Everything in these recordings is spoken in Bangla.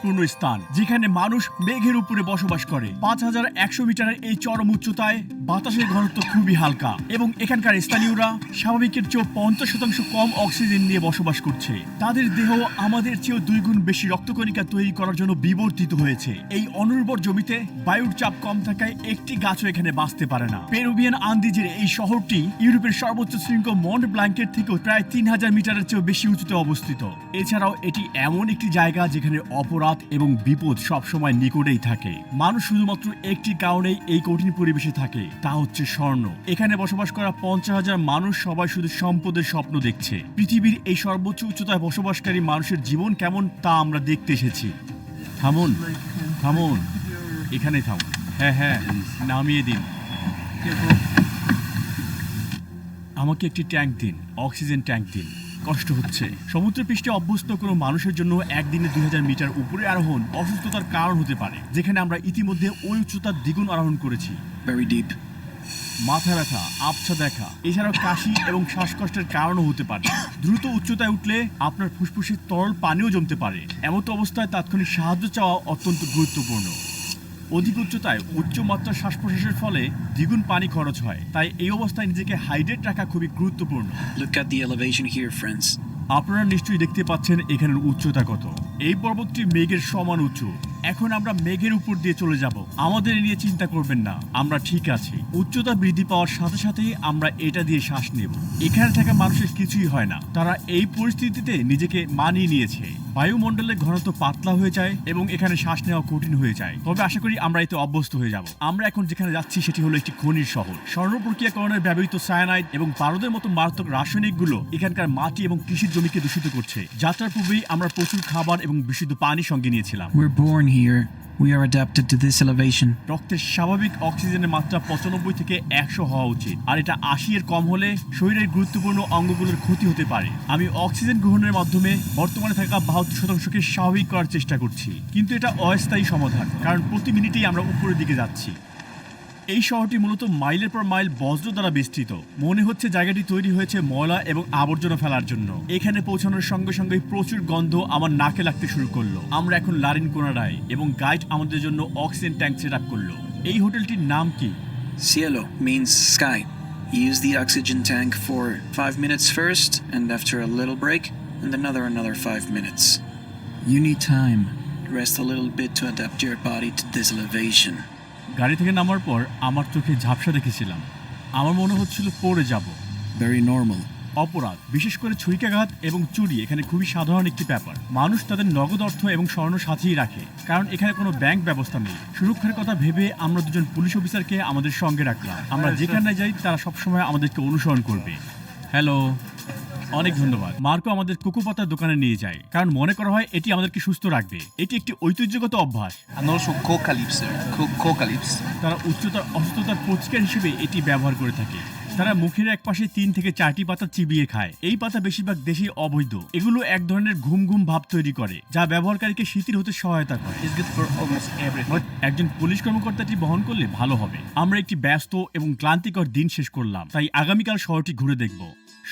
শান্তিপূর্ণ স্থান, যেখানে মানুষ মেঘের উপরে বসবাস করে। 5100 মিটারের এই চরম উচ্চতায় বাতাসের ঘনত্ব খুবই হালকা এবং এখানকার স্থানীয়রা স্বাভাবিকের চেয়েও 50% কম অক্সিজেন নিয়ে বসবাস করছে। তাদের দেহ আমাদের চেয়েও 2 গুণ বেশি রক্তকণিকা তৈরি করার জন্য বিবর্তিত হয়েছে। এই অনুর্বর জমিতে বায়ুর চাপ কম থাকায় একটি গাছও এখানে বাঁচতে পারে না। পেরুভিয়ান আন্দিজের এই শহরটি ইউরোপের সর্বোচ্চ শৃঙ্গ মন্ট ব্ল্যাঙ্কের থেকেও প্রায় 3000 মিটারের চেয়েও বেশি উঁচুতে অবস্থিত। এছাড়াও এটি এমন একটি জায়গা যেখানে অপরাধ এবং বিপদ সবসময় নিকটেই থাকে। মানুষ শুধুমাত্র একটি কারণেই এই কঠিন পরিবেশে থাকে, তা হচ্ছে স্বর্ণ। এখানে বসবাস করা 50,000 মানুষ সবাই শুধু সম্পদের স্বপ্ন দেখছে। পৃথিবীর এই সর্বোচ্চ উচ্চতায় বসবাসকারী মানুষের জীবন কেমন তা আমরা দেখতে এসেছি। থামুন, থামুন, এখানেই থামুন। হ্যাঁ হ্যাঁ, নামিয়ে দিন। আমাকে একটি ট্যাঙ্ক দিন, অক্সিজেন ট্যাঙ্ক দিন। কষ্ট হচ্ছে। সমুদ্রপৃষ্ঠে অভ্যস্ত কোনো মানুষের জন্য একদিনে 2000 মিটার উপরে আরোহণ অসুস্থতার কারণ হতে পারে, যেখানে আমরা ইতিমধ্যে ওই উচ্চতার দ্বিগুণ আরোহণ করেছি। Very deep. মাথা ব্যথা, আবছা দেখা, এছাড়াও কাশি এবং শ্বাসকষ্টের কারণও হতে পারে। দ্রুত উচ্চতায় উঠলে আপনার ফুসফুসে তরল পানিও জমতে পারে। এমত অবস্থায় তাৎক্ষণিক সাহায্য চাওয়া অত্যন্ত গুরুত্বপূর্ণ। অধিক উচ্চতায় উচ্চমাত্রার শ্বাস প্রশ্বাসের ফলে দ্বিগুণ পানি খরচ হয়, তাই এই অবস্থায় নিজেকে হাইড্রেট রাখা খুবই গুরুত্বপূর্ণ। Look at the elevation here, friends. আপনারা নিশ্চয়ই দেখতে পাচ্ছেন এখানের উচ্চতা কত। এই পর্বতটি মেঘের সমান উঁচু। এখন আমরা মেঘের উপর দিয়ে চলে যাব। আমাদের নিয়ে চিন্তা করবেন না, আমরা ঠিক আছি। উচ্চতা বৃদ্ধি পাওয়ার সাথে সাথেই আমরা এটা দিয়ে শ্বাস নেব। এখানে থাকা মানুষের কিছুই হয় না, তারা এই পরিস্থিতিতে নিজেকে মানিয়ে নিয়েছে। বায়ুমণ্ডলের ঘনত্ব পাতলা হয়ে যায় এবং এখানে শ্বাস নেওয়া কঠিন হয়ে যায়, তবে আশা করি আমরা এতে অভ্যস্ত হয়ে যাব। আমরা এখন যেখানে যাচ্ছি সেটি হলো একটি খনির শহর। স্বর্ণ প্রক্রিয়াকরণের ব্যবহৃত সায়ানাইড এবং পারদের মতো মারাত্মক রাসায়নিকগুলো এখানকার মাটি এবং কৃষির জমিকে দূষিত করছে। যাত্রার পূর্বেই আমরা প্রচুর খাবার এবং বিশুদ্ধ পানি সঙ্গে নিয়েছিলাম। We're born here. We are adapted to this elevation. রক্তের স্বাভাবিক অক্সিজেনের মাত্রা 95 থেকে 100 হওয়া উচিত, আর এটা 80 এর কম হলে শরীরের গুরুত্বপূর্ণ অঙ্গগুলোর ক্ষতি হতে পারে। আমি অক্সিজেন গ্রহণের মাধ্যমে বর্তমানে থাকা 72%কে স্বাভাবিক করার চেষ্টা করছি, কিন্তু এটা অস্থায়ী সমাধান, কারণ প্রতি মিনিটেই আমরা উপরের দিকে যাচ্ছি। এই শহরটি মূলত মাইলের পর মাইল বজ্র দ্বারা বেষ্টিত। মনে হচ্ছে জায়গাটি তৈরি হয়েছে ময়লা এবং আবর্জনা ফেলার জন্য। এখানে পৌঁছানোর সঙ্গে সঙ্গে প্রচুর গন্ধ আমার নাকে লাগতে শুরু করলো। আমরা এখন লারিনকোনারায় এবং গাইড আমাদের জন্য অক্সিজেন ট্যাঙ্ক সেট আপ করলো। এই হোটেলটির নাম কি? Cielo means sky. Use the oxygen tank for 5 minutes first, and after a little break, and another 5 minutes. You need time. Rest a little bit to adapt your body to this elevation. গাড়ি থেকে নামার পর আমার চোখে ঝাপসা দেখেছিলাম। আমার মনে হচ্ছিল পড়ে যাব। Very normal. অপরাধ, বিশেষ করে ছুরিকাঘাত এবং চুরি এখানে খুবই সাধারণ একটি ব্যাপার। মানুষ তাদের নগদ অর্থ এবং স্বর্ণ সাথেই রাখে, কারণ এখানে কোনো ব্যাংক ব্যবস্থা নেই। সুরক্ষার কথা ভেবে আমরা দুজন পুলিশ অফিসারকে আমাদের সঙ্গে রাখলাম। আমরা যেখানে যাই তারা সবসময় আমাদেরকে অনুসরণ করবে। হ্যালো, অনেক ধন্যবাদ। মার্কো আমাদের কোকো পাতার দোকানে নিয়ে যায়, কারণ মনে করা হয় এটি আমাদেরকে সুস্থ রাখবে। এটি একটি ঐতিহ্যগত অভ্যাস। And also coca lips, sir. Coca lips. তারা উচ্চতার অসুস্থতার প্রতিকার হিসেবে এটি ব্যবহার করে থাকে। তারা মুখের এক পাশে 3 থেকে 4টি পাতা চিবিয়ে খায়। এই পাতা বেশিরভাগ দেশে অবৈধ। এগুলো এক ধরনের ঘুম ঘুম ভাব তৈরি করে, যা ব্যবহারকারীকে শিথিল হতে সহায়তা করে। It's good for almost everything. একজন পুলিশ কর্মকর্তাটি বহন করলে ভালো হবে। আমরা একটি ব্যস্ত এবং ক্লান্তিকর দিন শেষ করলাম, তাই আগামীকাল শহরটি ঘুরে দেখব।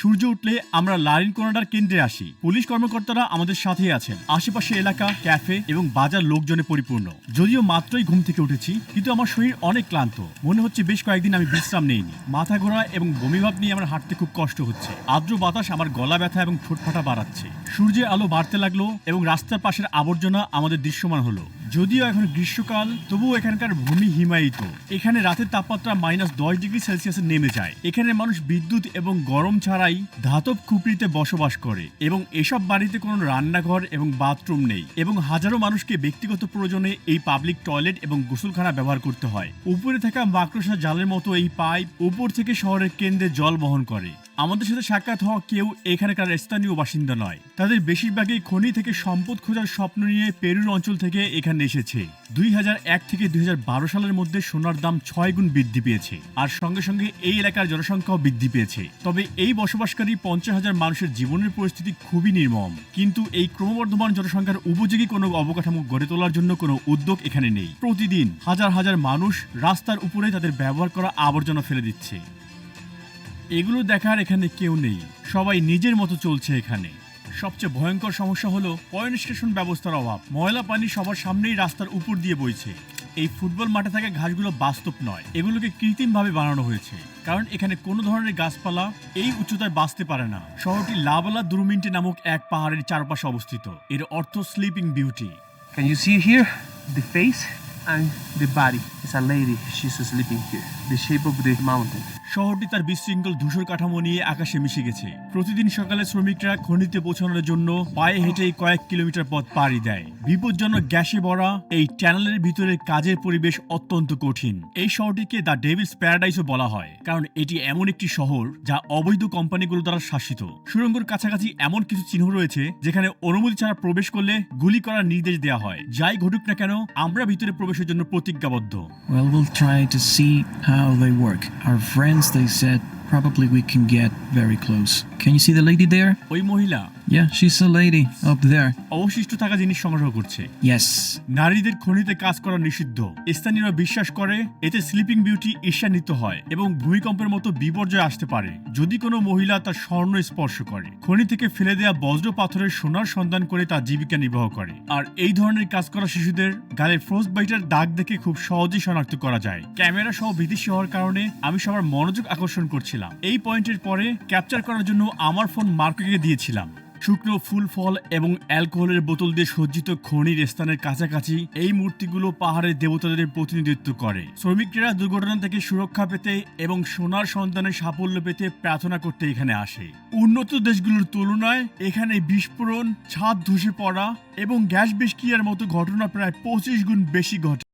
সূর্য উঠলে আমরা লারিনকোনাডার কেন্দ্রে আসি। পুলিশ কর্মকর্তারা আমাদের সাথেই আছেন। আশেপাশে এলাকা, ক্যাফে এবং বাজার লোকজনে পরিপূর্ণ। যদিও মাত্রই ঘুম থেকে উঠেছি, কিন্তু আমার শরীর অনেক ক্লান্ত। মনে হচ্ছে বেশ কয়েকদিন আমি বিশ্রাম নেইনি। মাথা ঘোরা এবং বমিভাব নিয়ে আমার হাঁটতে খুব কষ্ট হচ্ছে। আর্দ্র বাতাস আমার গলা ব্যথা এবং ঠোঁট ফাটা বাড়াচ্ছে। সূর্যের আলো বাড়তে লাগলো এবং রাস্তার পাশের আবর্জনা আমাদের দৃশ্যমান হলো। যদিও এখন গ্রীষ্মকাল, তবুও এখানকার ভূমি হিমায়িত। এখানে রাতের তাপমাত্রা -10 ডিগ্রি সেলসিয়াসে নেমে যায়। এখানে মানুষ বিদ্যুৎ এবং গরম ছাড়াই ধাতব খুপড়িতে বসবাস করে এবং এসব বাড়িতে কোনো রান্নাঘর এবং বাথরুম নেই, এবং হাজারো মানুষকে ব্যক্তিগত প্রয়োজনে এই পাবলিক টয়লেট এবং গোসলখানা ব্যবহার করতে হয়। উপরে থাকা মাকড়সা জালের মতো এই পাইপ উপর থেকে শহরের কেন্দ্রে জল বহন করে। আমাদের সাথে সাক্ষাৎ হওয়া কেউ এখানকার স্থানীয় বাসিন্দা নয়। তাদের বেশিরভাগই খনি থেকে সম্পদ খোঁজার স্বপ্ন নিয়ে পেরুর অঞ্চল থেকে এখানে এসেছে। 2001 থেকে 2012 সালের মধ্যে সোনার দাম 6 গুণ বৃদ্ধি পেয়েছে, আর সঙ্গে সঙ্গে এই এলাকার জনসংখ্যাও বৃদ্ধি পেয়েছে। তবে এই বসবাসকারী 50,000 মানুষের জীবনের পরিস্থিতি খুবই নির্মম। কিন্তু এই ক্রমবর্ধমান জনসংখ্যার উপযোগী কোনো অবকাঠামো গড়ে তোলার জন্য কোনো উদ্যোগ এখানে নেই। প্রতিদিন হাজার হাজার মানুষ রাস্তার উপরে তাদের ব্যবহার করা আবর্জনা ফেলে দিচ্ছে। এগুলো দেখার এখানে কেউ নেই। সবাই নিজের মতো চলছে এখানে। সবচেয়ে ভয়ঙ্কর সমস্যা হলো পয়ঃনিষ্কাশন ব্যবস্থার অভাব। ময়লা পানি সবার সামনেই রাস্তার উপর দিয়ে বইছে। এই ফুটবল মাঠে থাকা ঘাসগুলো বাস্তব নয়, এগুলোকে কৃত্রিমভাবে বানানো হয়েছে, কারণ এখানে কোনো ধরনের গাছপালা এই উচ্চতায় বাঁচতে পারে না। শহরটি লাবালা দুরমিন্টে নামক এক পাহাড়ের চারপাশে অবস্থিত। এর অর্থ sleeping beauty. Can you see here the face and the body? It's a lady. She's sleeping here. The shape of the mountain. শহরটি তার বিশৃঙ্খল ধূসর কাঠামো নিয়ে আকাশে মিশে গেছে। প্রতিদিন সকালে শ্রমিকরা খনিতে পৌঁছানোর জন্য পায়ে হেঁটেই কয়েক কিলোমিটার পথ পাড়ি দেয়। বিপজ্জনক গ্যাসে ভরা এই টানেলের ভিতরে কাজের পরিবেশ অত্যন্ত কঠিন। এই শহরটিকে দ্য ডেভিলস প্যারাডাইসও বলা হয়, কারণ এটি এমন একটি শহর যা অবৈধ কোম্পানিগুলো দ্বারা শাসিত। সুড়ঙ্গের কাছাকাছি এমন কিছু চিহ্ন রয়েছে যেখানে অনুমতি ছাড়া প্রবেশ করলে গুলি করার নির্দেশ দেওয়া হয়। যাই ঘটুক না কেন, আমরা ভিতরে প্রবেশের জন্য প্রতিজ্ঞাবদ্ধ। Well, we'll try to see how they work. Our friends, they said, probably we can get very close. Can you see the lady there? ওই মহিলা Yeah, she's a lady up there. অবশিষ্ট থাকা জিনিস সংগ্রহ করছে। Yes. নারীদের খনিতে কাজ করা নিষিদ্ধ। স্থানীয়রা বিশ্বাস করে এতে স্লিপিং বিউটি ঈর্ষান্বিত হয় এবং ভূমিকম্পের মতো বিপর্যয় আসতে পারে যদি কোনো মহিলা তার স্বর্ণ স্পর্শ করে। খনি থেকে ফেলে দেয়া বজ্র পাথরের সোনার সন্ধান করে তার জীবিকা নির্বাহ করে। আর এই ধরনের কাজ করা শিশুদের গালে ফ্রস্ট বাইটের দাগ দেখে খুব সহজেই শনাক্ত করা যায়। ক্যামেরা সহ বিদেশি হওয়ার কারণে আমি সবার মনোযোগ আকর্ষণ করছিলাম। এই পয়েন্টের পরে ক্যাপচার করার জন্য আমার ফোন মার্ককে দিয়েছিলাম। শুকনো ফুল ফল এবং অ্যালকোহলের বোতল দিয়ে সজ্জিত খনির স্থানের কাছাকাছি এই মূর্তিগুলো পাহাড়ের দেবতাদের প্রতিনিধিত্ব করে। শ্রমিকরা দুর্ঘটনা থেকে সুরক্ষা পেতে এবং সোনার সন্তানের সাফল্য পেতে প্রার্থনা করতে এখানে আসে। উন্নত দেশগুলোর তুলনায় এখানে বিস্ফোরণ, ছাদ ধসে পড়া এবং গ্যাস বিক্রিয়ার মতো ঘটনা প্রায় 25 গুণ বেশি ঘটে।